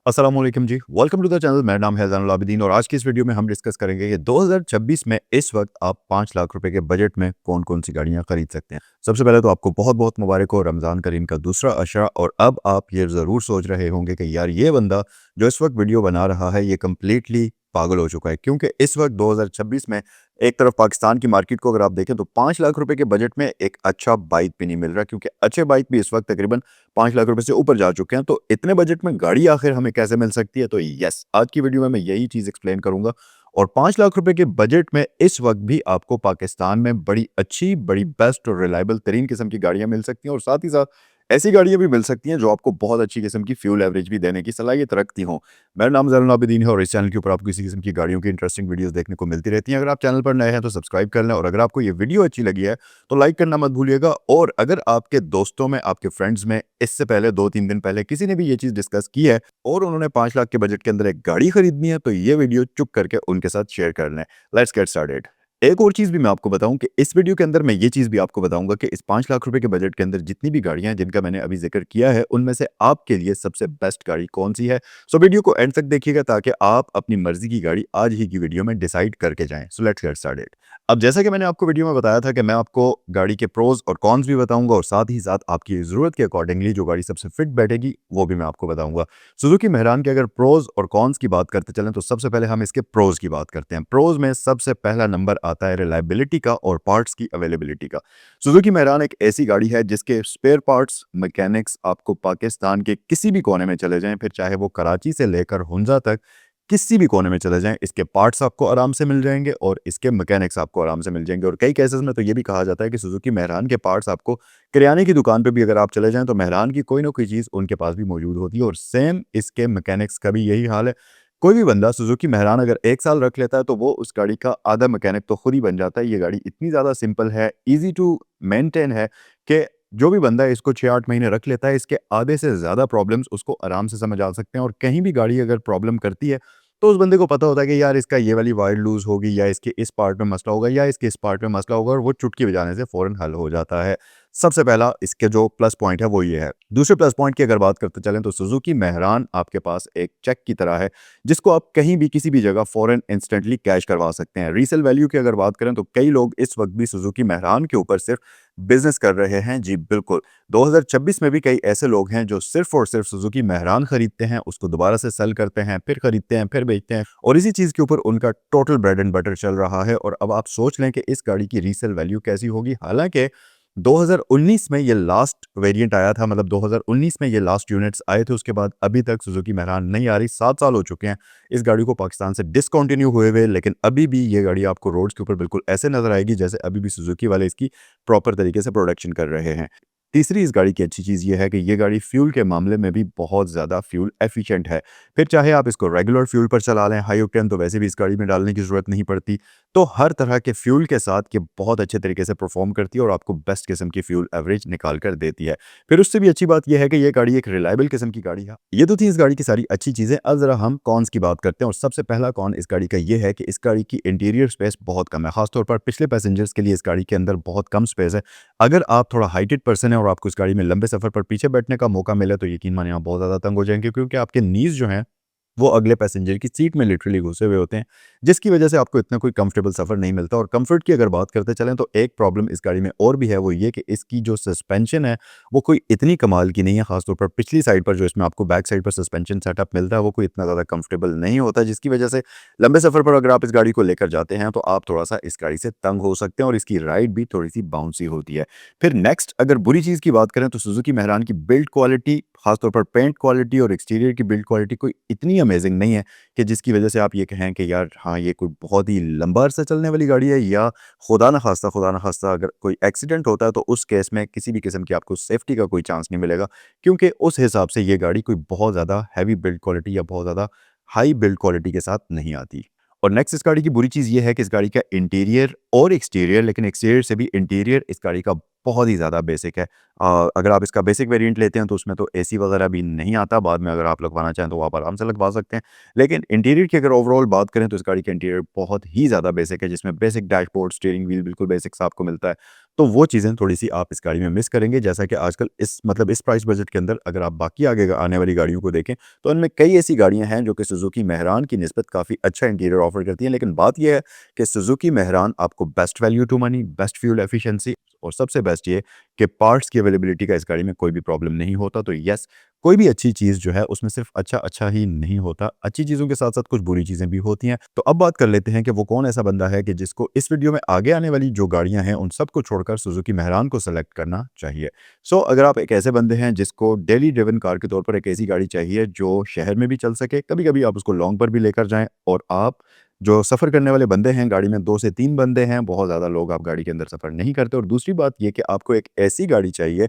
अस्सलाम वालेकुम जी, welcome to the channel. मेरा नाम है ज़ैनुल आबिदीन और आज की इस वीडियो में हम डिस्कस करेंगे कि 2026 में इस वक्त आप 5 लाख रुपए के बजट में कौन-कौन सी गाड़ियां खरीद सकते हैं। सबसे पहले तो आपको बहुत-बहुत मुबारक हो रमज़ान करीम का दूसरा अशरा। और अब आप ये ज़रूर सोच रहे होंगे कि यार ये बंदा जो इस वक्त वीडियो बना रहा है ये कम्प्लीटली पागल हो चुका है, क्योंकि इस वक्त 2026 में एक तरफ पाकिस्तान की मार्केट को अगर आप देखें तो 5 लाख रुपए के बजट में एक अच्छा बाइक भी नहीं मिल रहा, क्योंकि अच्छे बाइक भी इस वक्त तकरीबन 5 लाख रुपए से ऊपर जा चुके हैं। तो इतने बजट में गाड़ी आखिर हमें कैसे मिल सकती है? तो यस, आज की वीडियो में मैं यही चीज़ एक्सप्लेन करूँगा। और 5 लाख रुपए के बजट में इस वक्त भी आपको पाकिस्तान में बड़ी अच्छी, बड़ी बेस्ट और रिलायबल तरीन किस्म की गाड़ियाँ मिल सकती हैं, और साथ ही साथ ऐसी गाड़ियाँ भी मिल सकती हैं जो आपको बहुत अच्छी किस्म की फ्यूल एवरेज भी देने की सलाहियत रखती हों। मेरा नाम ज़ैनुल आबिदीन है और इस चैनल के ऊपर आपको इसी किस्म की गाड़ियों की इंटरेस्टिंग वीडियोज़ देखने को मिलती रहती हैं। अगर आप चैनल पर नए हैं तो सब्सक्राइब कर लें, और अगर आपको ये वीडियो अच्छी लगी है तो लाइक करना मत भूलिएगा। और अगर आपके दोस्तों में, आपके फ्रेंड्स में इससे पहले 2-3 दिन पहले किसी ने भी ये चीज़ डिस्कस की है और उन्होंने 5 लाख के बजट के अंदर एक गाड़ी खरीदनी है, तो ये वीडियो चुप करके उनके साथ शेयर कर लें। Let's get started. एक और चीज़ भी मैं आपको बताऊं कि इस वीडियो के अंदर मैं ये चीज़ भी आपको बताऊंगा कि इस 5 लाख रुपए के बजट के अंदर जितनी भी गाड़ियां हैं जिनका मैंने अभी जिक्र किया है, उनमें से आपके लिए सबसे बेस्ट गाड़ी कौन सी है। सो वीडियो को एंड तक देखिएगा ताकि आप अपनी मर्जी की गाड़ी आज ही की वीडियो में डिसाइड करके जाएं। So let's get started. अब जैसा कि मैंने आपको वीडियो में बताया था कि मैं आपको गाड़ी के प्रोज और कॉन्स भी बताऊंगा, और साथ ही साथ आपकी ज़रूरत के अकॉर्डिंगली जो गाड़ी सबसे फिट बैठेगी वो भी मैं आपको बताऊंगा। सुजुकी मेहरान के अगर प्रोज और कॉन्स की बात करते चलें तो सबसे पहले हम इसके प्रोज की बात करते हैं। प्रोज में सबसे पहला नंबर आता है रिलायबिलिटी का और पार्ट्स की अवेलेबिलिटी का। सुजुकी मेहरान एक ऐसी गाड़ी है जिसके स्पेयर पार्ट्स, मैकेनिक्स आपको पाकिस्तान के किसी भी कोने में चले जाएं, फिर चाहे वो कराची से लेकर हुंजा तक किसी भी कोने में चले जाएं, इसके पार्ट्स आपको आराम से मिल जाएंगे और इसके मैकेनिक्स आपको आराम से मिल जाएंगे। और कई केसेस में तो ये भी कहा जाता है कि सुजुकी मेहरान के पार्ट्स आपको किराने की दुकान पे भी अगर आप चले जाएं तो मेहरान की कोई ना कोई चीज़ उनके पास भी मौजूद होती है। और सेम इसके मैकेनिक्स का भी यही हाल है। कोई भी बंदा सुजुकी मेहरान अगर 1 साल रख लेता है तो वो उस गाड़ी का आधा मैकेनिक तो खुद ही बन जाता है। ये गाड़ी इतनी ज़्यादा सिंपल है, ईजी टू मेंटेन है कि जो भी बंदा इसको 6-8 महीने रख लेता है, इसके आधे से ज़्यादा प्रॉब्लम्स उसको आराम से समझ आ सकते हैं। और कहीं भी गाड़ी अगर प्रॉब्लम करती है तो उस बंदे को पता होता है कि यार इसका ये वाली वायर लूज होगी, या इसके इस पार्ट में मसला होगा, या इसके इस पार्ट में मसला होगा, और वो चुटकी बजाने से फौरन हल हो जाता है। सबसे पहला इसके जो प्लस पॉइंट है वो ये है। दूसरे प्लस पॉइंट की अगर बात करते चलें तो सुजुकी मेहरान आपके पास एक चेक की तरह है जिसको आप कहीं भी किसी भी जगह फौरन इंस्टेंटली कैश करवा सकते हैं। रीसेल वैल्यू की अगर बात करें तो कई लोग इस वक्त भी सुजुकी मेहरान के ऊपर सिर्फ बिजनेस कर रहे हैं। जी बिल्कुल, 2026 में भी कई ऐसे लोग हैं जो सिर्फ और सिर्फ सुजुकी मेहरान खरीदते हैं, उसको दोबारा से सेल करते हैं, फिर खरीदते हैं, फिर बेचते हैं, और इसी चीज़ के ऊपर उनका टोटल ब्रेड एंड बटर चल रहा है। और अब आप सोच लें कि इस गाड़ी की रीसेल वैल्यू कैसी होगी। हालांकि 2019 में ये लास्ट वेरिएंट आया था, मतलब 2019 में ये लास्ट यूनिट्स आए थे, उसके बाद अभी तक सुजुकी मेहरान नहीं आ रही। 7 साल हो चुके हैं इस गाड़ी को पाकिस्तान से डिसकंटिन्यू हुए हुए, लेकिन अभी भी ये गाड़ी आपको रोड्स के ऊपर बिल्कुल ऐसे नजर आएगी जैसे अभी भी सुजुकी वाले इसकी प्रॉपर तरीके से प्रोडक्शन कर रहे हैं। तीसरी इस गाड़ी की अच्छी चीज़ ये है कि ये गाड़ी फ्यूल के मामले में भी बहुत ज़्यादा फ्यूल एफिशिएंट है। फिर चाहे आप इसको रेगुलर फ्यूल पर चला लें, हाई ऑक्टेन तो वैसे भी इस गाड़ी में डालने की ज़रूरत नहीं पड़ती, तो हर तरह के फ्यूल के साथ ये बहुत अच्छे तरीके से परफॉर्म करती है और आपको बेस्ट किस्म की फ्यूल एवरेज निकाल कर देती है। फिर उससे भी अच्छी बात यह है कि ये गाड़ी एक रिलायबल किस्म की गाड़ी है। ये तो थी इस गाड़ी की सारी अच्छी चीज़ें। अब ज़रा हम कॉन्स की बात करते हैं, और सबसे पहला कॉन इस गाड़ी का ये है कि इस गाड़ी की इंटीरियर स्पेस बहुत कम है। खासतौर पर पिछले पैसेंजर्स के लिए इस गाड़ी के अंदर बहुत कम स्पेस है। अगर आप थोड़ा हाइटेड पर्सन है और आपको इस गाड़ी में लंबे सफ़र पर पीछे बैठने का मौका मिले तो यकीन मानिए आप बहुत ज़्यादा तंग हो जाएंगे, क्योंकि आपके नीज़ जो हैं वो अगले पैसेंजर की सीट में लिटरली घुसे हुए होते हैं, जिसकी वजह से आपको इतना कोई कंफर्टेबल सफ़र नहीं मिलता। और कंफर्ट की अगर बात करते चलें तो एक प्रॉब्लम इस गाड़ी में और भी है, वो ये कि इसकी जो सस्पेंशन है वो कोई इतनी कमाल की नहीं है। खासतौर पर पिछली साइड पर जो इसमें आपको बैक साइड पर सस्पेंशन सेटअप मिलता है वो कोई इतना ज़्यादा कंफर्टेबल नहीं होता, जिसकी वजह से लंबे सफ़र पर अगर आप इस गाड़ी को लेकर जाते हैं तो आप थोड़ा सा इस गाड़ी से तंग हो सकते हैं, और इसकी राइड भी थोड़ी सी बाउंसी होती है। फिर नेक्स्ट अगर बुरी चीज़ की बात करें तो सुजुकी मेहरान की बिल्ड क्वालिटी, खासतौर पर पेंट क्वालिटी और एक्सटीरियर की बिल्ड क्वालिटी कोई इतनी अमेजिंग नहीं है कि जिसकी वजह से आप ये कहें कि यार हाँ ये कोई बहुत ही लंबा अरसा चलने वाली गाड़ी है, या खुदा ना खास्ता अगर कोई एक्सीडेंट होता है तो उस केस में किसी भी किस्म की आपको सेफ्टी का कोई चांस नहीं मिलेगा, क्योंकि उस हिसाब से ये गाड़ी कोई बहुत ज़्यादा हैवी बिल्ड क्वालिटी या बहुत ज़्यादा हाई बिल्ड क्वालिटी के साथ नहीं आती। और नेक्स्ट इस गाड़ी की बुरी चीज़ ये है कि इस गाड़ी का इंटीरियर और एक्सटीरियर, लेकिन एक्सटीरियर से भी इंटीरियर इस गाड़ी का बहुत ही ज़्यादा बेसिक है। अगर आप इसका बेसिक वेरिएंट लेते हैं तो उसमें तो एसी वगैरह भी नहीं आता, बाद में अगर आप लगवाना चाहें तो वो आप आराम से लगवा सकते हैं। लेकिन इंटीरियर की अगर ओवरऑल बात करें तो इस गाड़ी का इंटीरियर बहुत ही ज़्यादा बेसिक है, जिसमें बेसिक डैशबोर्ड, स्टीयरिंग व्हील बिल्कुल बेसिक सा आपको मिलता है। तो वो चीज़ें थोड़ी-सी आप इस गाड़ी में मिस करेंगे। जैसा कि आजकल इस प्राइस बजट के अंदर अगर आप बाकी आगे आने वाली गाड़ियों को देखें, तो उनमें कई ऐसी गाड़ियाँ हैं जो कि सुज़ुकी मेहरान की निस्बत काफ़ी अच्छा इंटीरियर ऑफ़र करती हैं। लेकिन बात ये है कि सुज़ुकी मेहरान आपको best value to money, best fuel efficiency और सबसे बेस्ट ये कि पार्ट्स की अवेलेबिलिटी का इस गाड़ी में कोई भी प्रॉब्लम नहीं होता। तो येस, कोई भी अच्छी चीज़ जो है उसमें सिर्फ़ अच्छा-अच्छा ही नहीं होता। अच्छी चीज़ों के साथ-साथ कुछ बुरी चीज़ें भी होती हैं। तो अब बात कर लेते हैं कि वो कौन ऐसा बंदा है कि जिसको इस वीडियो में आगे आने वाली जो गाड़ियाँ हैं, उन सबको छोड़कर सुज़ुकी मेहरान को सेलेक्ट करना चाहिए। सो अगर आप एक ऐसे बंदे हैं जिसको डेली ड्रिवन कार के तौर पर एक ऐसी गाड़ी चाहिए जो शहर में भी चल सके, कभी-कभी आप उसको लॉन्ग पर भी लेकर जाएँ और आप जो सफ़र करने वाले बंदे हैं, गाड़ी में 2 से 3 बंदे हैं, बहुत ज़्यादा लोग आप गाड़ी के अंदर सफ़र नहीं करते और दूसरी बात ये कि आपको एक ऐसी गाड़ी चाहिए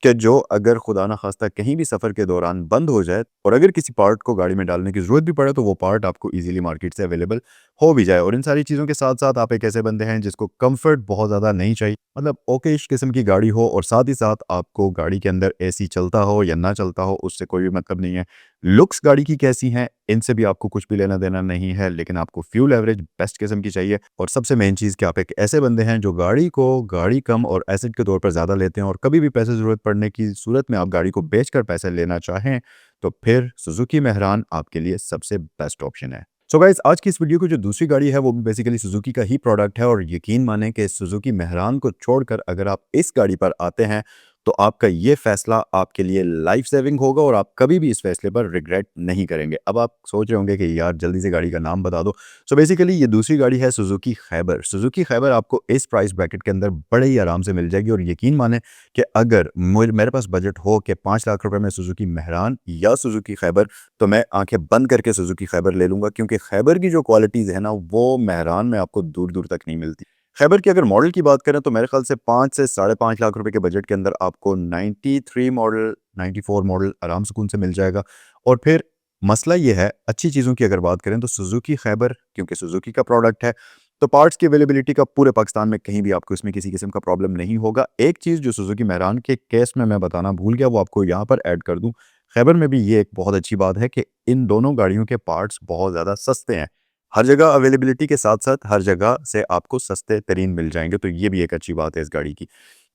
कि जो अगर खुदा ना खास्ता कहीं भी सफ़र के दौरान बंद हो जाए और अगर किसी पार्ट को गाड़ी में डालने की ज़रूरत भी पड़े तो वो पार्ट आपको ईज़िली मार्केट से अवेलेबल हो भी जाए। और इन सारी चीज़ों के साथ-साथ आप एक ऐसे बंदे हैं जिसको कम्फ़र्ट बहुत ज़्यादा नहीं चाहिए। मतलब ओकेश किस्म की गाड़ी हो और साथ ही साथ आपको गाड़ी के अंदर एसी चलता हो या ना चलता हो, उससे कोई भी मतलब नहीं है। लुक्स गाड़ी की कैसी हैं, इनसे भी आपको कुछ भी लेना-देना नहीं है, लेकिन आपको फ्यूल एवरेज बेस्ट किस्म की चाहिए और सबसे मेन चीज़ कि आप एक ऐसे बंदे हैं जो गाड़ी को गाड़ी कम और एसेट के तौर पर ज़्यादा लेते हैं और कभी भी पैसे ज़रूरत पड़ने की सूरत में आप गाड़ी को बेचकर पैसे लेना चाहें, तो फिर सुज़ुकी मेहरान आपके लिए सबसे बेस्ट ऑप्शन है। सो गाइस, आज की इस वीडियो की जो दूसरी गाड़ी है वो भी बेसिकली सुज़ुकी का ही प्रोडक्ट है और यकीन मानें कि सुज़ुकी मेहरान को छोड़कर अगर आप इस गाड़ी पर आते हैं, तो आपका ये फैसला आपके लिए लाइफ सेविंग होगा और आप कभी भी इस फैसले पर रिग्रेट नहीं करेंगे। अब आप सोच रहे होंगे कि यार जल्दी से गाड़ी का नाम बता दो। सो बेसिकली ये दूसरी गाड़ी है सुज़ुकी खैबर। सुज़ुकी खैबर आपको इस प्राइस ब्रैकेट के अंदर बड़े ही आराम से मिल जाएगी और यकीन मानें कि अगर मेरे पास बजट हो कि 5 लाख रुपए में सुज़ुकी मेहरान या सुज़ुकी खैबर, तो मैं आंखें बंद करके सुज़ुकी खैबर ले लूँगा क्योंकि खैबर की जो क्वालिटीज़ है ना, वो मेहरान में आपको दूर-दूर तक नहीं मिलती। खैबर की अगर मॉडल की बात करें तो मेरे ख्याल से 5 से साढ़े 5 लाख रुपए के बजट के अंदर आपको 93 मॉडल, 94 मॉडल आराम सुकून से मिल जाएगा। और फिर मसला ये है, अच्छी चीज़ों की अगर बात करें तो सुज़ुकी खैबर क्योंकि सुज़ुकी का प्रोडक्ट है, तो पार्ट्स की अवेलेबिलिटी का पूरे पाकिस्तान में कहीं भी आपको इसमें किसी किस्म का प्रॉब्लम नहीं होगा। एक चीज़ जो सुज़ुकी मेहरान के केस में मैं बताना भूल गया, वो आपको यहाँ पर ऐड कर दूँ। खैबर में भी ये एक बहुत अच्छी बात है कि इन दोनों गाड़ियों के पार्ट्स बहुत ज़्यादा सस्ते हैं। हर जगह अवेलेबिलिटी के साथ-साथ हर जगह से आपको सस्ते तरीन मिल जाएँगे, तो ये भी एक अच्छी बात है इस गाड़ी की।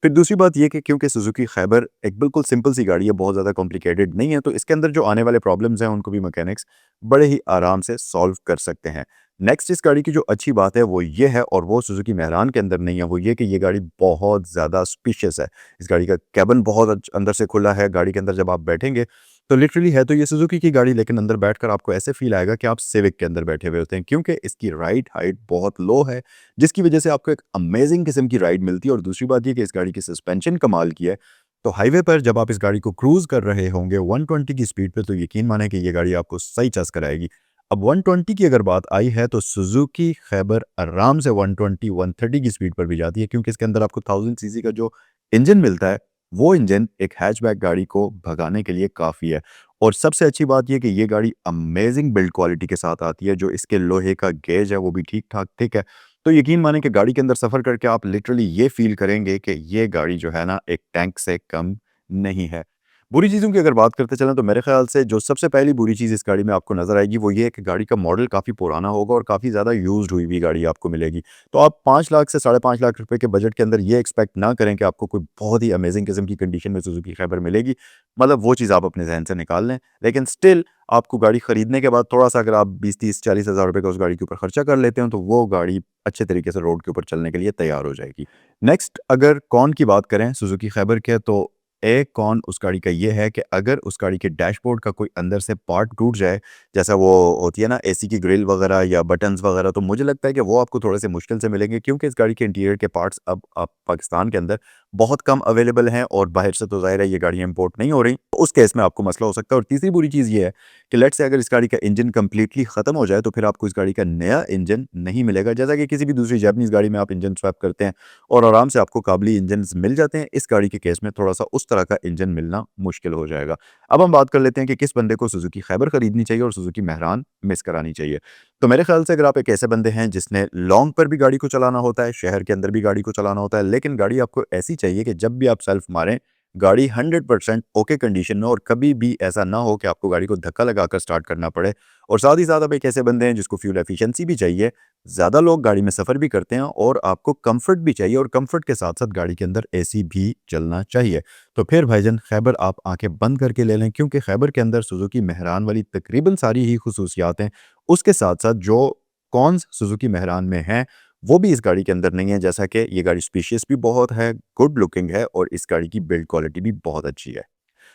फिर दूसरी बात ये कि क्योंकि सुज़ुकी खैबर एक बिल्कुल सिंपल सी गाड़ी है, बहुत ज़्यादा कॉम्प्लिकेटेड नहीं है, तो इसके अंदर जो आने वाले प्रॉब्लम्स हैं, उनको भी मैकेनिक्स बड़े ही आराम से सॉल्व कर सकते हैं। नेक्स्ट इस गाड़ी की जो अच्छी बात है, वो ये है और वो सुज़ुकी मेहरान के अंदर नहीं है, वो ये कि ये गाड़ी बहुत ज़्यादा स्पेशियस है। इस गाड़ी का केबिन बहुत अंदर से खुला है, गाड़ी के अंदर जब आप बैठेंगे तो लिटरली है तो ये सुजुकी की गाड़ी, लेकिन अंदर बैठकर आपको ऐसे फील आएगा कि आप सिविक के अंदर बैठे हुए होते हैं क्योंकि इसकी राइड हाइट बहुत लो है, जिसकी वजह से आपको एक अमेजिंग किस्म की राइड मिलती है। और दूसरी बात ये कि इस गाड़ी की सस्पेंशन कमाल की है। तो हाईवे पर जब आप इस गाड़ी को क्रूज कर रहे होंगे 120 की स्पीड पे, तो यकीन माने कि ये गाड़ी आपको सही चस कराएगी। अब 120 की अगर बात आई है तो सुजुकी खैबर आराम से 120 130 की स्पीड पर भी जाती है क्योंकि इसके अंदर आपको 1000 सीसी का जो इंजन मिलता है, वो इंजन एक हैचबैक गाड़ी को भगाने के लिए काफ़ी है। और सबसे अच्छी बात ये कि ये गाड़ी अमेजिंग बिल्ड क्वालिटी के साथ आती है, जो इसके लोहे का गेज है वो भी ठीक-ठाक थिक है। तो यकीन मानें कि गाड़ी के अंदर सफ़र करके आप लिटरली ये फ़ील करेंगे कि ये गाड़ी जो है ना, एक टैंक से कम नहीं है। बुरी चीज़ों की अगर बात करते चलें तो मेरे ख़्याल से जो सबसे पहली बुरी चीज़ इस गाड़ी में आपको नज़र आएगी वो ये है कि गाड़ी का मॉडल काफ़ी पुराना होगा और काफ़ी ज़्यादा यूज़्ड हुई हुई गाड़ी आपको मिलेगी। तो आप 5 लाख से साढ़े 5 लाख रुपए के बजट के अंदर ये एक्सपेक्ट ना करें कि आपको कोई बहुत ही अमेजिंग किस्म की कंडीशन में सुज़ुकी खैबर मिलेगी। मतलब वो चीज़ आप अपने ज़हन से निकाल लें। लेकिन स्टिल आपको गाड़ी खरीदने के बाद थोड़ा-सा अगर आप 20-30-40 हज़ार रुपए का उस गाड़ी के ऊपर खर्चा कर लेते हो, तो वो गाड़ी अच्छे तरीके से रोड के ऊपर चलने के लिए तैयार हो जाएगी। नेक्स्ट अगर कॉन की बात करें सुज़ुकी खैबर के, तो एक कॉन उस गाड़ी का ये है कि अगर उस गाड़ी के डैशबोर्ड का कोई अंदर से पार्ट टूट जाए, जैसा वो होती है ना एसी की ग्रिल वगैरह या बटन्स वगैरह, तो मुझे लगता है कि वो आपको थोड़े से मुश्किल से मिलेंगे क्योंकि इस गाड़ी के इंटीरियर के पार्ट्स अब पाकिस्तान के अंदर बहुत कम अवेलेबल हैं और बाहर से तो ज़ाहिर है ये गाड़ियाँ इंपोर्ट नहीं हो रही, तो उस केस में आपको मसला हो सकता है। और तीसरी बुरी चीज़ ये है कि लेट्स से अगर इस गाड़ी का इंजन कंप्लीटली ख़त्म हो जाए, तो फिर आपको इस गाड़ी का नया इंजन नहीं मिलेगा। जैसा कि किसी भी दूसरी जापानीज़ गाड़ी में आप इंजन स्वैप करते हैं और आराम से आपको काबली इंजन्स मिल जाते हैं, इस गाड़ी के केस में थोड़ा-सा उस तरह का इंजन मिलना मुश्किल हो जाएगा। अब हम बात कर लेते हैं कि किस बंदे को सुज़ुकी खैबर खरीदनी चाहिए और सुज़ुकी मेहरान मिस करानी चाहिए। तो मेरे ख्याल से अगर आप एक ऐसे बंदे हैं जिसने लॉन्ग पर भी गाड़ी को चलाना होता है, शहर के अंदर भी गाड़ी को चलाना होता है, लेकिन गाड़ी आपको ऐसी चाहिए कि जब भी आप सेल्फ मारें, गाड़ी 100% ओके कंडीशन में, और कभी भी ऐसा ना हो कि आपको गाड़ी को धक्का लगाकर स्टार्ट करना पड़े। और साथ ही साथ आप एक ऐसे बंदे हैं जिसको फ्यूल एफिशिएंसी भी चाहिए, ज़्यादा लोग गाड़ी में सफ़र भी करते हैं, और आपको कंफर्ट भी चाहिए, और कंफर्ट के साथ साथ गाड़ी के अंदर एसी भी चलना चाहिए। तो फिर भाईजान खैबर आप आंखें बंद करके ले लें, क्योंकि खैबर के अंदर सुजुकी मेहरान वाली तकरीबन सारी ही खुसूसियात हैं। उसके साथ साथ जो कॉन्स सुजुकी मेहरान में हैं वो भी इस गाड़ी के अंदर नहीं है, जैसा कि ये गाड़ी स्पेशियस भी बहुत है, गुड लुकिंग है, और इस गाड़ी की बिल्ड क्वालिटी भी बहुत अच्छी है।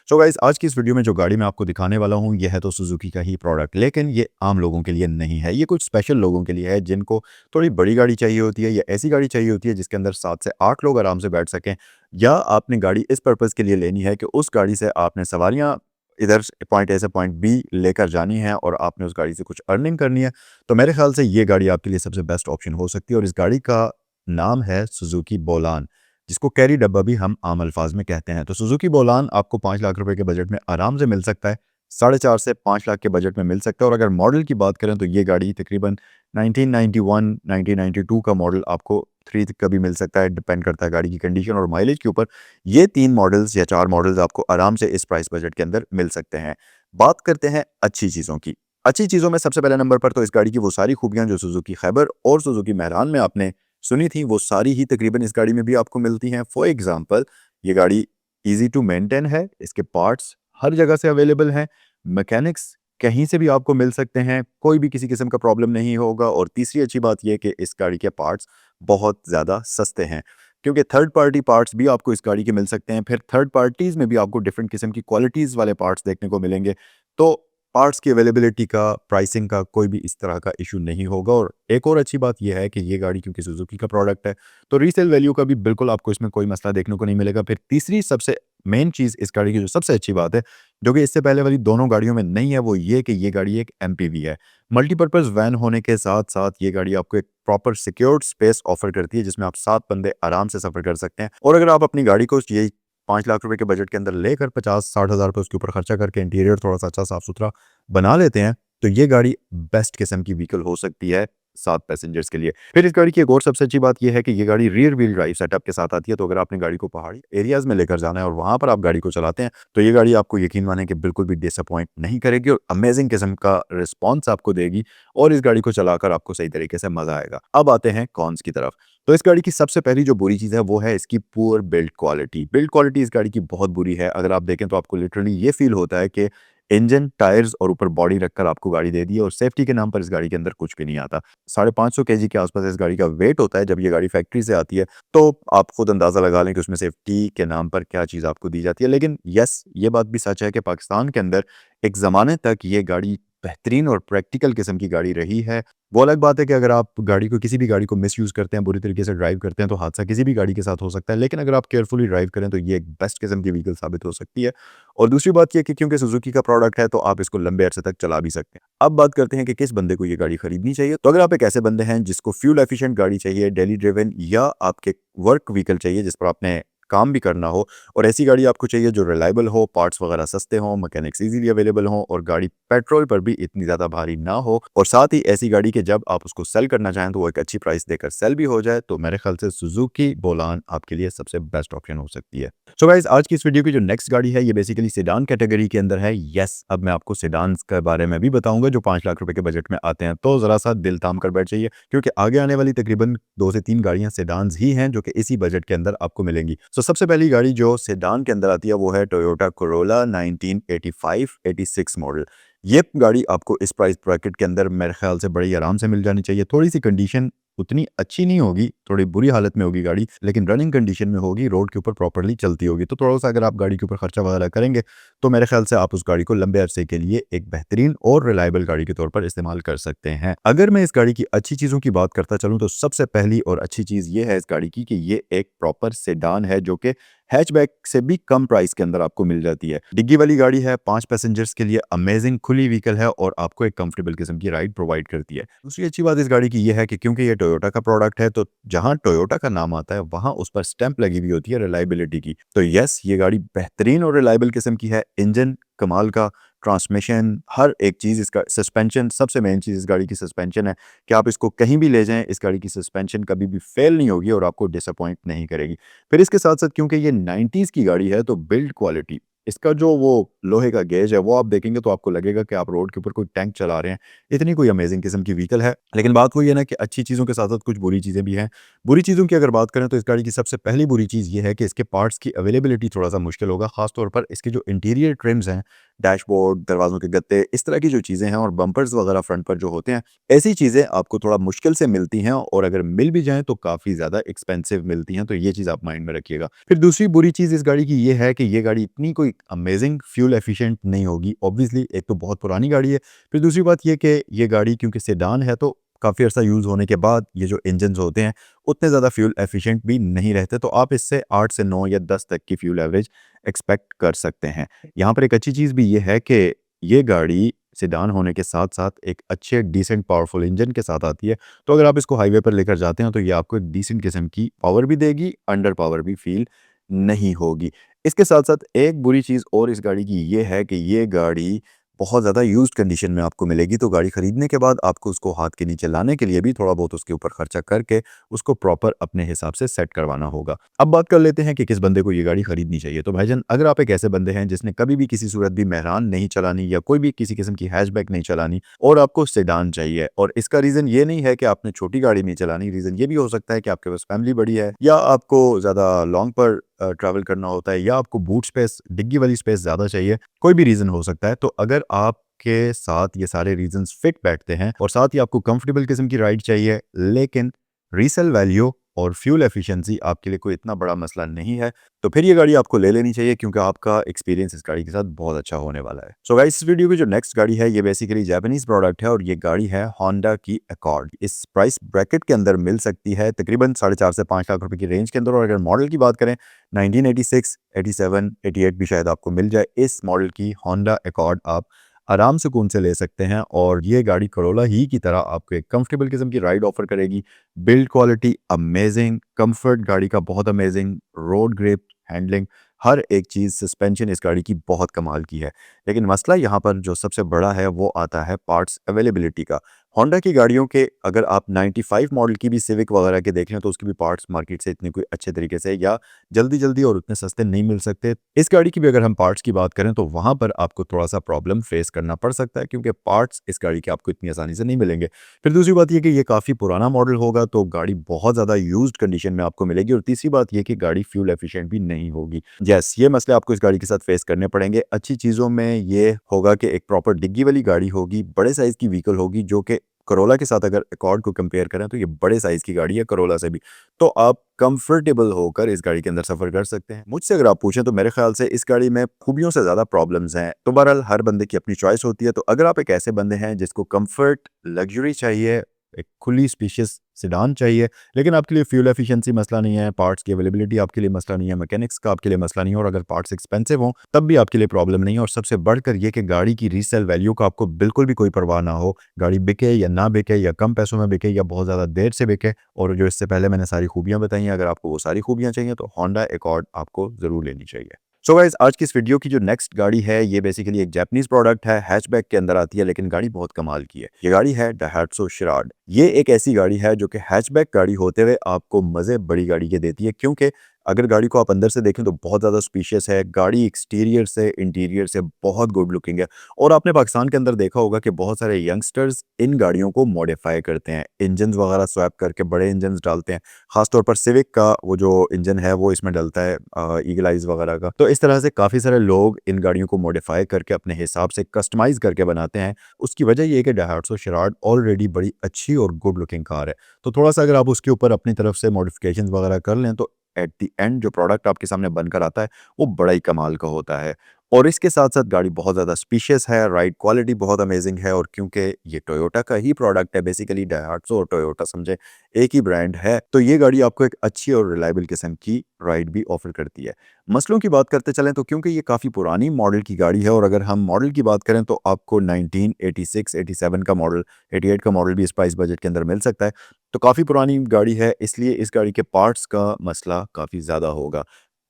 सो गाइस, आज की इस वीडियो में जो गाड़ी मैं आपको दिखाने वाला हूँ ये है तो सुजुकी का ही प्रोडक्ट, लेकिन ये आम लोगों के लिए नहीं है। ये कुछ स्पेशल लोगों के लिए है जिनको थोड़ी बड़ी गाड़ी चाहिए होती है, या ऐसी गाड़ी चाहिए होती है जिसके अंदर 7 से 8 लोग आराम से बैठ सकें, या आपने गाड़ी इस पर्पज़ के लिए लेनी है कि उस गाड़ी से आपने सवारियाँ इधर से पॉइंट ए से पॉइंट बी लेकर जानी है, और आपने उस गाड़ी से कुछ अर्निंग करनी है। तो मेरे ख्याल से ये गाड़ी आपके लिए सबसे बेस्ट ऑप्शन हो सकती है, और इस गाड़ी का नाम है सुजुकी बोलान, जिसको कैरी डब्बा भी हम आम अल्फाज में कहते हैं। तो सुजुकी बोलान आपको 5 लाख रुपए के बजट में आराम से मिल सकता है, 4.5 से 5 लाख के बजट में मिल सकता है। और अगर मॉडल की बात करें तो ये गाड़ी तकरीबन 1991 1992 का मॉडल आपको खरीद का भी मिल सकता है, डिपेंड करता है गाड़ी की कंडीशन और माइलेज के ऊपर। ये 3 मॉडल्स या 4 मॉडल्स आपको आराम से इस प्राइस बजट के अंदर मिल सकते हैं। बात करते हैं अच्छी चीज़ों की। अच्छी चीज़ों में सबसे पहले नंबर पर तो इस गाड़ी की वो सारी खूबियाँ जो सुजुकी खैबर और सुजुकी मेहरान में आपने सुनी थी, वो सारी ही तकरीबन इस गाड़ी में भी आपको मिलती हैं। फॉर एग्जांपल, ये गाड़ी ईज़ी टू मेंटेन है, इसके पार्ट्स हर जगह से अवेलेबल हैं, मैकेनिक्स कहीं से भी आपको मिल सकते हैं, कोई भी किसी किस्म का प्रॉब्लम नहीं होगा। और तीसरी अच्छी बात ये है कि इस गाड़ी के पार्ट्स बहुत ज़्यादा सस्ते हैं, क्योंकि थर्ड पार्टी पार्ट्स भी आपको इस गाड़ी के मिल सकते हैं। फिर थर्ड पार्टीज़ में भी आपको डिफरेंट किस्म की क्वालिटीज़ वाले पार्ट्स देखने को मिलेंगे। तो पार्ट्स की अवेलेबिलिटी का, प्राइसिंग का कोई भी इस तरह का इशू नहीं होगा। और एक और अच्छी बात यह है कि ये गाड़ी क्योंकि सुजुकी का प्रोडक्ट है, तो रीसेल वैल्यू का भी बिल्कुल आपको इसमें कोई मसला देखने को नहीं मिलेगा। फिर तीसरी सबसे मेन चीज़ इस गाड़ी की जो सबसे अच्छी बात है, जो कि इससे पहले वाली दोनों गाड़ियों में नहीं है, वो ये कि ये गाड़ी एक एमपीवी है। मल्टीपर्पज़ वैन होने के साथ-साथ ये गाड़ी आपको एक प्रॉपर सिक्योर्ड स्पेस ऑफर करती है, जिसमें आप 7 बंदे आराम से सफ़र कर सकते हैं। और अगर आप अपनी गाड़ी को ये 5 लाख रुपए के बजट के अंदर लेकर 50-60 हज़ार रुपए उसके ऊपर खर्चा करके इंटीरियर थोड़ा-सा अच्छा साफ-सुथरा बना लेते हैं, तो ये गाड़ी बेस्ट किस्म की व्हीकल हो सकती है 7 पैसेंजर्स के लिए। फिर इस गाड़ी की एक और सबसे अच्छी बात ये है कि ये गाड़ी रियर व्हील ड्राइव सेटअप के साथ आती है। तो अगर आपने गाड़ी को पहाड़ी एरियाज़ में लेकर जाना है और वहाँ पर आप गाड़ी को चलाते हैं, तो ये गाड़ी आपको यकीन माने कि बिल्कुल भी डिसअपॉइंट नहीं करेगी, और अमेजिंग किस्म का रिस्पॉन्स आपको देगी, और इस गाड़ी को चलाकर आपको सही तरीके से मज़ा आएगा। अब आते हैं कॉन्स की तरफ। तो इस गाड़ी की सबसे पहली जो बुरी चीज़ है वो है इसकी poor build quality. Build quality इस गाड़ी की बहुत बुरी है। अगर आप देखें तो आपको लिटरली ये फील होता है कि इंजन, टायर्स और ऊपर बॉडी रखकर आपको गाड़ी दे दी है, और सेफ्टी के नाम पर इस गाड़ी के अंदर कुछ भी नहीं आता। 550 केजी के आसपास इस गाड़ी का वेट होता है जब ये गाड़ी फैक्ट्री से आती है। तो आप खुद अंदाज़ा लगा लें कि उसमें सेफ्टी के नाम पर क्या चीज़ आपको दी जाती है। लेकिन यस, ये बात भी सच है कि पाकिस्तान के अंदर एक ज़माने तक ये गाड़ी बेहतरीन और प्रैक्टिकल किस्म की गाड़ी रही है। वो अलग बात है कि अगर आप गाड़ी को, किसी भी गाड़ी को मिसयूज़ करते हैं, बुरी तरीके से ड्राइव करते हैं, तो हादसा किसी भी गाड़ी के साथ हो सकता है। लेकिन अगर आप केयरफुली ड्राइव करें तो ये एक बेस्ट किस्म की व्हीकल साबित हो सकती है। और दूसरी बात ये है कि क्योंकि सुजुकी का प्रोडक्ट है, तो आप इसको लंबे अरसे तक चला भी सकते हैं। अब बात करते हैं कि किस बंदे को ये गाड़ी खरीदनी चाहिए। तो अगर आप एक ऐसे बंदे हैं जिसको फ्यूल एफिशिएंट गाड़ी चाहिए, डेली ड्रिवन, या आपके वर्क व्हीकल चाहिए जिस पर आपने काम भी करना हो, और ऐसी गाड़ी आपको चाहिए जो रिलायबल हो, पार्ट्स वगैरह सस्ते हों, मैकेनिक्स इजीली अवेलेबल हों, और गाड़ी पेट्रोल पर भी इतनी ज़्यादा भारी ना हो, और साथ ही ऐसी गाड़ी के जब आप उसको सेल करना चाहें तो वो एक अच्छी प्राइस देकर सेल भी हो जाए, तो मेरे ख्याल से सुजुकी बोलान आपके लिए सबसे बेस्ट ऑप्शन हो सकती है। सो गाइस, आज की इस वीडियो की जो नेक्स्ट गाड़ी है ये बेसिकली सेडान कैटेगरी के अंदर है। यस, अब मैं आपको सेडान्स के बारे में भी बताऊंगा जो 5 लाख रुपए के बजट में आते हैं। तो जरा सा दिल थाम कर बैठ जाइए, क्योंकि आगे आने वाली तकरीबन 2 से 3 गाड़ियां सेडान्स ही हैं जो कि इसी बजट के अंदर आपको मिलेंगी। सो सबसे पहली गाड़ी जो सेडान के अंदर आती है वो है टोयोटा कोरोला 1985-86 मॉडल। ये गाड़ी आपको इस प्राइस ब्रैकेट के अंदर मेरे ख्याल से बड़ी आराम से मिल जानी चाहिए। थोड़ी सी कंडीशन उतनी अच्छी नहीं होगी, थोड़ी बुरी हालत में होगी गाड़ी, लेकिन रनिंग कंडीशन में होगी, रोड के ऊपर प्रॉपर्ली चलती होगी। तो थोड़ा सा अगर आप गाड़ी के ऊपर खर्चा वगैरह करेंगे, तो मेरे ख्याल से आप उस गाड़ी को लंबे अरसे के लिए एक बेहतरीन और रिलायबल गाड़ी के तौर पर इस्तेमाल कर सकते हैं। अगर मैं इस गाड़ी की अच्छी चीज़ों की बात करता चलूँ, तो सबसे पहली और अच्छी चीज़ ये है इस गाड़ी की कि ये एक प्रॉपर सेडान है, जो कि हैचबैक से भी कम प्राइस के अंदर आपको मिल जाती है। डिग्गी वाली गाड़ी है, 5 पैसेंजर्स के लिए अमेजिंग खुली व्हीकल है, और आपको एक कंफर्टेबल किस्म की राइड प्रोवाइड करती है। दूसरी अच्छी बात इस गाड़ी की यह है कि क्योंकि ये टोयोटा का प्रोडक्ट है, तो जहां टोयोटा का नाम आता है वहां उस पर स्टैंप लगी हुई होती है रिलायबिलिटी की। तो यस, ये गाड़ी बेहतरीन और रिलायबल किस्म की है। इंजन कमाल का, ट्रांसमिशन, हर एक चीज़ इसका, सस्पेंशन, सबसे मेन चीज़ इस गाड़ी की सस्पेंशन है कि आप इसको कहीं भी ले जाएँ, इस गाड़ी की सस्पेंशन कभी भी फेल नहीं होगी और आपको डिसअपॉइंट नहीं करेगी। फिर इसके साथ-साथ क्योंकि ये 90s की गाड़ी है तो बिल्ड क्वालिटी, इसका जो वो लोहे का गेज है वो आप देखेंगे तो आपको लगेगा कि आप रोड के ऊपर कोई टैंक चला रहे हैं। इतनी कोई अमेजिंग किस्म की व्हीकल है। लेकिन बात वही है ना कि अच्छी चीज़ों के साथ-साथ कुछ बुरी चीज़ें भी हैं। बुरी चीज़ों की अगर बात करें तो इस गाड़ी की सबसे पहली बुरी चीज़ ये है कि इसके पार्ट्स की अवेलेबिलिटी थोड़ा-सा मुश्किल होगा, ख़ास तौर पर इसके जो इंटीरियर ट्रिम्स हैं, डैशबोर्ड, दरवाज़ों के गत्ते, इस तरह की जो चीज़ें हैं और बम्पर्स वगैरह फ्रंट पर जो होते हैं, ऐसी चीज़ें आपको थोड़ा मुश्किल से मिलती हैं और अगर मिल भी जाएँ तो काफ़ी ज़्यादा एक्सपेंसिव मिलती हैं, तो ये चीज़ आप माइंड में रखिएगा। फिर दूसरी बुरी चीज़ इस गाड़ी की ये है कि ये गाड़ी इतनी कोई अमेजिंग फ्यूल एफिशिएंट नहीं होगी। ऑब्वियसली एक तो बहुत पुरानी गाड़ी है, फिर दूसरी बात ये कि ये गाड़ी क्योंकि सेडान है तो काफ़ी अर्सा यूज़ होने के बाद ये जो इंजन्स होते हैं उतने ज़्यादा फ्यूल एफिशिएंट भी नहीं रहते, तो आप इससे 8 से 9 या 10 तक की फ्यूल एवरेज एक्सपेक्ट कर सकते हैं। यहाँ पर एक अच्छी चीज़ भी ये है कि ये गाड़ी सेडान होने के साथ-साथ एक अच्छे डिसेंट पावरफुल इंजन के साथ आती है, तो अगर आप इसको हाईवे पर लेकर जाते हैं तो ये आपको एक डिसेंट किस्म की पावर भी देगी, अंडर पावर भी फील नहीं होगी। इसके साथ-साथ एक बुरी चीज़ और इस गाड़ी की ये है कि ये गाड़ी बहुत ज़्यादा यूज़्ड कंडीशन में आपको मिलेगी, तो गाड़ी खरीदने के बाद आपको उसको हाथ के नीचे लाने के लिए भी थोड़ा बहुत उसके ऊपर खर्चा करके उसको प्रॉपर अपने हिसाब से सेट करवाना होगा। अब बात कर लेते हैं कि किस बंदे को ये गाड़ी खरीदनी चाहिए। तो भाईजान, अगर आप एक ऐसे बंदे हैं जिसने कभी भी किसी सूरत भी मेहरान नहीं चलानी या कोई भी किसी किस्म की हैचबैक नहीं चलानी और आपको सेडान चाहिए, और इसका रीज़न ये नहीं है कि आपने छोटी गाड़ी नहीं चलानी, रीज़न ये भी हो सकता है कि आपके पास फैमिली बड़ी है या आपको ज़्यादा लॉन्ग पर ट्रैवल करना होता है या आपको बूट स्पेस, डिग्गी वाली स्पेस ज़्यादा चाहिए, कोई भी रीज़न हो सकता है। तो अगर आपके साथ ये सारे रीज़न्स फिट बैठते हैं और साथ ही आपको कंफर्टेबल किस्म की राइड चाहिए, लेकिन रीसेल वैल्यू और फ्यूल एफिशिएंसी आपके लिए कोई इतना बड़ा मसला नहीं है, तो फिर ये गाड़ी आपको ले लेनी चाहिए क्योंकि आपका एक्सपीरियंस इस गाड़ी के साथ बहुत अच्छा होने वाला है। सो गाइस, इस वीडियो की जो नेक्स्ट गाड़ी है ये बेसिकली जापानीज प्रोडक्ट है और ये गाड़ी है होंडा की अकॉर्ड। इस प्राइस ब्रैकेट के अंदर मिल सकती है तकरीबन 4.5 से 5 लाख रुपए की रेंज के अंदर, और अगर मॉडल की बात करें 1986, 87, 88 भी शायद आपको मिल जाए। इस मॉडल की होंडा अकॉर्ड आप आराम सुकून से ले सकते हैं और ये गाड़ी करोला ही की तरह आपको एक कंफर्टेबल किस्म की राइड ऑफर करेगी। बिल्ड क्वालिटी अमेजिंग, कंफर्ट गाड़ी का बहुत अमेजिंग, रोड ग्रिप, हैंडलिंग, हर एक चीज़, सस्पेंशन इस गाड़ी की बहुत कमाल की है। लेकिन मसला यहाँ पर जो सबसे बड़ा है वो आता है पार्ट्स अवेलेबिलिटी का। होंडा की गाड़ियों के अगर आप 95 मॉडल की भी सिविक वगैरह के देख लें तो उसके भी पार्ट्स मार्केट से इतने कोई अच्छे तरीके से या जल्दी-जल्दी और उतने सस्ते नहीं मिल सकते। इस गाड़ी की भी अगर हम पार्ट्स की बात करें तो वहाँ पर आपको थोड़ा-सा प्रॉब्लम फेस करना पड़ सकता है क्योंकि पार्ट्स इस गाड़ी के आपको इतनी आसानी से नहीं मिलेंगे। फिर दूसरी बात ये कि ये काफ़ी पुराना मॉडल होगा तो गाड़ी बहुत ज़्यादा यूज्ड कंडीशन में आपको मिलेगी, और तीसरी बात ये कि गाड़ी फ्यूल एफिशिएंट भी नहीं होगी। यस, ये मसले आपको इस गाड़ी के साथ फेस करने पड़ेंगे। अच्छी चीज़ों में ये होगा कि एक प्रॉपर डिग्गी वाली गाड़ी होगी, बड़े साइज़ की व्हीकल होगी, जो कि करोला के साथ अगर अकॉर्ड को कंपेयर करें तो ये बड़े साइज़ की गाड़ी है करोला से भी। तो आप कंफर्टेबल होकर इस गाड़ी के अंदर सफ़र कर सकते हैं। मुझसे अगर आप पूछें तो मेरे ख्याल से इस गाड़ी में खूबियों से ज़्यादा प्रॉब्लम्स हैं। तो बहरहाल हर बंदे की अपनी चॉइस होती है। तो अगर आप एक ऐसे बंदे हैं जिसको कंफर्ट, लग्जरी चाहिए, एक खुली स्पेशियस सेडान चाहिए, लेकिन आपके लिए फ्यूल एफिशिएंसी मसला नहीं है, पार्ट्स की अवेलेबिलिटी आपके लिए मसला नहीं है, मैकेनिक्स का आपके लिए मसला नहीं है, और अगर पार्ट्स एक्सपेंसिव हों तब भी आपके लिए प्रॉब्लम नहीं है, और सबसे बढ़कर ये कि गाड़ी की रीसेल वैल्यू का आपको बिल्कुल भी कोई परवाह ना हो, गाड़ी बिके या ना बिके या कम पैसों में बिके या बहुत ज़्यादा देर से बिके। और जो इससे पहले मैंने सारी खूबियाँ बताई हैं, अगर आपको वो सारी खूबियाँ चाहिए तो होंडा अकॉर्ड आपको ज़रूर लेनी चाहिए। सो गाइस, आज की इस वीडियो की जो नेक्स्ट गाड़ी है ये बेसिकली एक जापानीज प्रोडक्ट है, हैचबैक के अंदर आती है, लेकिन गाड़ी बहुत कमाल की है। ये गाड़ी है डायहात्सू शिराड। ये एक ऐसी गाड़ी है जो कि हैचबैक गाड़ी होते हुए आपको मज़े बड़ी गाड़ी के देती है, क्योंकि अगर गाड़ी को आप अंदर से देखें तो बहुत ज़्यादा स्पेशियस है। गाड़ी एक्सटीरियर से, इंटीरियर से बहुत गुड लुकिंग है, और आपने पाकिस्तान के अंदर देखा होगा कि बहुत सारे यंगस्टर्स इन गाड़ियों को मॉडिफाई करते हैं, इंजन वगैरह स्वैप करके बड़े इंजन डालते हैं। खासतौर पर सिविक का वो जो इंजन है वो इसमें डलता है, ईगल आइज वगैरह का। तो इस तरह से काफ़ी सारे लोग इन गाड़ियों को मॉडिफाई करके अपने हिसाब से कस्टमाइज करके बनाते हैं। उसकी वजह ये है कि डायहात्सू शिराड ऑलरेडी बड़ी अच्छी और गुड लुकिंग कार है, तो थोड़ा सा अगर आप उसके ऊपर अपनी तरफ से मॉडिफिकेशन वगैरह कर लें तो एट द एंड जो प्रोडक्ट आपके सामने बनकर आता है वो बड़ा ही कमाल का होता है। और इसके साथ साथ गाड़ी बहुत ज़्यादा स्पेशियस है, राइड क्वालिटी बहुत अमेजिंग है, और क्योंकि ये टोयोटा का ही प्रोडक्ट है, बेसिकली डायहात्सू और टोयोटा समझे एक ही ब्रांड है, तो ये गाड़ी आपको एक अच्छी और रिलायबल किस्म की राइड भी ऑफर करती है। मसलों की बात करते चलें तो क्योंकि ये काफ़ी पुरानी मॉडल की गाड़ी है, और अगर हम मॉडल की बात करें तो आपको 1986, 87 का मॉडल, 88 का मॉडल भी इस प्राइस बजट के अंदर मिल सकता है। तो काफ़ी पुरानी गाड़ी है, इसलिए इस गाड़ी के पार्ट्स का मसला काफ़ी ज़्यादा होगा।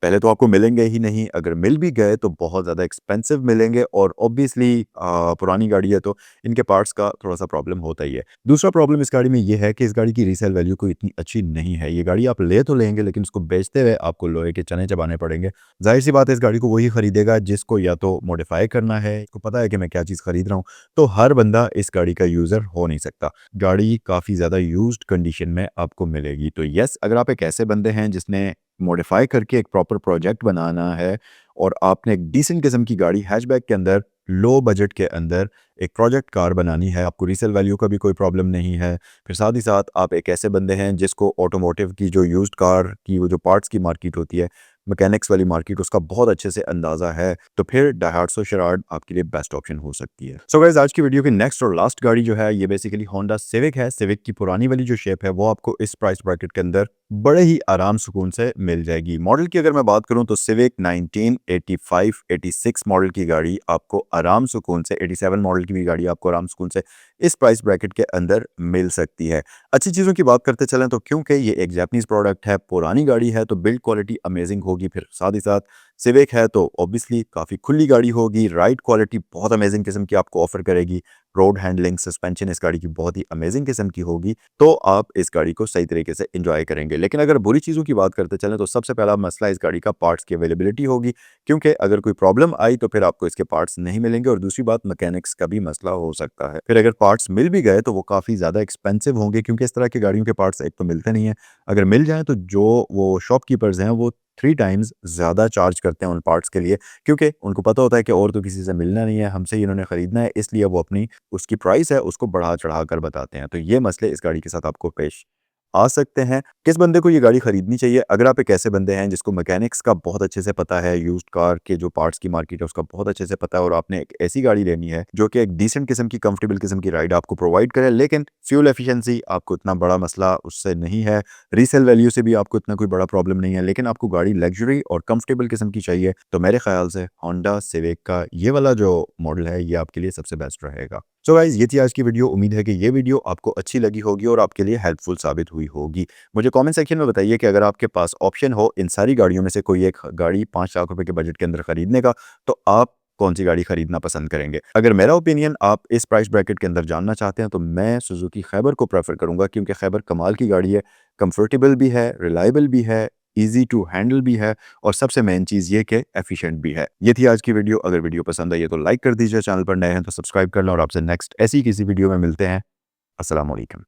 पहले तो आपको मिलेंगे ही नहीं, अगर मिल भी गए तो बहुत ज़्यादा एक्सपेंसिव मिलेंगे और ऑब्वियसली पुरानी गाड़ी है तो इनके पार्ट्स का थोड़ा-सा प्रॉब्लम होता ही है। दूसरा प्रॉब्लम इस गाड़ी में ये है कि इस गाड़ी की रीसेल वैल्यू कोई इतनी अच्छी नहीं है। ये गाड़ी आप ले तो लेंगे लेकिन उसको बेचते हुए आपको लोहे के चने चबाने पड़ेंगे। ज़ाहिर-सी बात है इस गाड़ी को वही खरीदेगा जिसको या तो मॉडिफ़ाई करना है, इसको पता है कि मैं क्या चीज़ खरीद रहा हूँ, तो हर बंदा इस गाड़ी का यूज़र हो नहीं सकता। गाड़ी काफ़ी ज़्यादा यूज़्ड कंडीशन में आपको मिलेगी। तो येस, अगर आप एक ऐसे बंदे हैं जिसने मॉडिफ़ाई करके एक प्रॉपर प्रोजेक्ट बनाना है और आपने एक डिसेंट किस्म की गाड़ी हैचबैक के अंदर लो बजट के अंदर एक प्रोजेक्ट कार बनानी है, आपको रीसेल वैल्यू का भी कोई प्रॉब्लम नहीं है। फिर साथ ही साथ आप एक ऐसे बंदे हैं जिसको ऑटोमोटिव की जो यूज्ड कार की वो जो पार्ट्स की मार्केट होती है, मैकेनिक्स वाली मार्केट, उसका बहुत अच्छे से अंदाज़ा है, तो फिर डायहाट्सो शराड आपके लिए बेस्ट ऑप्शन हो सकती है। सो गाइस, आज की वीडियो की नेक्स्ट और लास्ट गाड़ी जो है ये बेसिकली होंडा सिविक है। सिविक की पुरानी वाली जो शेप है वो आपको इस प्राइस ब्रैकेट के अंदर बड़े ही आराम सुकून से मिल जाएगी। मॉडल की अगर मैं बात करूं तो सिविक 1985-86 मॉडल की गाड़ी आपको आराम सुकून से, 87 मॉडल की भी गाड़ी आपको आराम सुकून से इस प्राइस ब्रैकेट के अंदर मिल सकती है। अच्छी चीज़ों की बात करते चलें तो क्योंकि ये एक जापानीज़ प्रोडक्ट है, पुरानी गाड़ी है, तो बिल्ड क्वालिटी अमेजिंग होगी। फिर साथ ही साथ सिविक है तो ऑब्वियसली काफ़ी खुली गाड़ी होगी, राइड क्वालिटी बहुत अमेजिंग किस्म की आपको ऑफर करेगी, रोड हैंडलिंग, सस्पेंशन इस गाड़ी की बहुत ही अमेजिंग किस्म की होगी, तो आप इस गाड़ी को सही तरीके से एंजॉय करेंगे। लेकिन अगर बुरी चीज़ों की बात करते चलें तो सबसे पहला मसला इस गाड़ी का पार्ट्स की अवेलेबिलिटी होगी, क्योंकि अगर कोई प्रॉब्लम आई तो फिर आपको इसके पार्ट्स नहीं मिलेंगे और दूसरी बात मैकेनिक्स का भी मसला हो सकता है। फिर अगर पार्ट्स मिल भी गए तो वो काफ़ी ज़्यादा एक्सपेंसिव होंगे, क्योंकि इस तरह की गाड़ियों के पार्ट्स एक तो मिलते नहीं हैं, अगर मिल जाएँ तो जो वो शॉपकीपर्स हैं वो 3 टाइम्स ज़्यादा चार्ज करते हैं उन पार्ट्स के लिए, क्योंकि उनको पता होता है कि और तो किसी से मिलना नहीं है, हमसे ही इन्होंने खरीदना है, इसलिए वो अपनी उसकी प्राइस है उसको बढ़ा-चढ़ा कर बताते हैं। तो ये मसले इस गाड़ी के साथ आपको पेश आ सकते हैं। किस बंदे को ये गाड़ी खरीदनी चाहिए? अगर आप एक ऐसे बंदे हैं जिसको मैकेनिक्स का बहुत अच्छे से पता है, यूज्ड कार के जो पार्ट्स की मार्केट है उसका बहुत अच्छे से पता है और आपने एक ऐसी गाड़ी लेनी है जो कि एक डिसेंट किस्म की, कंफर्टेबल किस्म की राइड आपको प्रोवाइड करे, लेकिन फ्यूल एफिशिएंसी आपको इतना बड़ा मसला उससे नहीं है, रीसेल वैल्यू से भी आपको इतना कोई बड़ा प्रॉब्लम नहीं है, लेकिन आपको गाड़ी लग्जरी और कंफर्टेबल किस्म की चाहिए, तो मेरे ख्याल से होंडा सिविक का ये वाला जो मॉडल है ये आपके लिए सबसे बेस्ट रहेगा। सो गाइस, ये थी आज की वीडियो। उम्मीद है कि ये वीडियो आपको अच्छी लगी होगी और आपके लिए हेल्पफुल साबित हुई होगी। मुझे कमेंट सेक्शन में बताइए कि अगर आपके पास ऑप्शन हो इन सारी गाड़ियों में से कोई एक गाड़ी 5 लाख रुपए के बजट के अंदर खरीदने का, तो आप कौन सी गाड़ी खरीदना पसंद करेंगे? अगर मेरा ओपिनियन आप इस प्राइस ब्रैकेट के अंदर जानना चाहते हैं तो मैं सुजुकी खैबर को प्रेफर करूंगा, क्योंकि खैबर कमाल की गाड़ी है, कंफर्टेबल भी है, रिलायबल भी है, ईजी टू हैंडल भी है और सबसे मेन चीज़ ये कि एफिशिएंट भी है। ये थी आज की वीडियो। अगर वीडियो पसंद आई है तो लाइक कर दीजिए, चैनल पर नए हैं तो सब्सक्राइब कर लें और आपसे नेक्स्ट ऐसी किसी वीडियो में मिलते हैं। अस्सलाम वालेकुम।